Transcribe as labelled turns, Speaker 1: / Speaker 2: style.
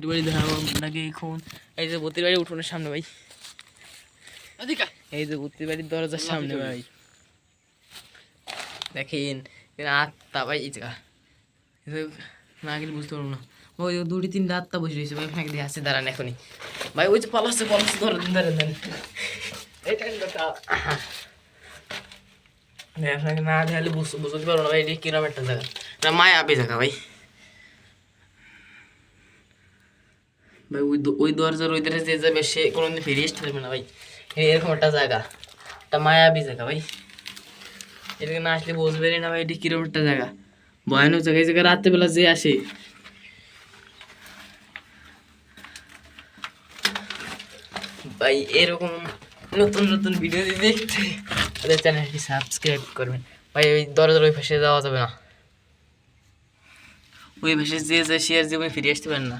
Speaker 1: বতির বাড়ি দেখাবো আপনাকে এখন। এই যে বতির বাড়ি উঠোনের সামনে ভাই, এই যে বতির বাড়ির দরজার সামনে ভাই দেখেন আত্মা ভাই। এই জায়গা না গেলে বুঝতে পারবো না। ওই 2-3টা আত্মা বসে রয়েছে ভাই, ফ্যাঁক দিয়ে আসছে দাঁড়ান এখনই ভাই। ওই যে পালাচ্ছে ধরেন ধরেন আপনাকে না দেখালে বুঝতে পারবো না ভাই এটা কিরম একটা জায়গা, না মায়াবী জায়গা ভাই। ভাই ওই দরজার ওই ধারে যে যাবে সে কোনোদিন ফিরে আসতে পারবে না ভাই। এরকম একটা জায়গা, একটা মায়াবী জায়গা ভাই। এটাকে না আসলে বুঝবে না ভাই এটি কিরকম একটা জায়গা, ভয়ানক জায়গা। এই জায়গায় রাত্রেবেলা যে আসে ভাই এরকম নতুন নতুন ভিডিও দেখতে আমাদের চ্যানেলটি সাবস্ক্রাইব করবেন ভাই। ওই দরজার ওই পাশে যাওয়া যাবে না, ওই পাশে যে যায় সে আর জীবনে ফিরে আসতে পারেন না।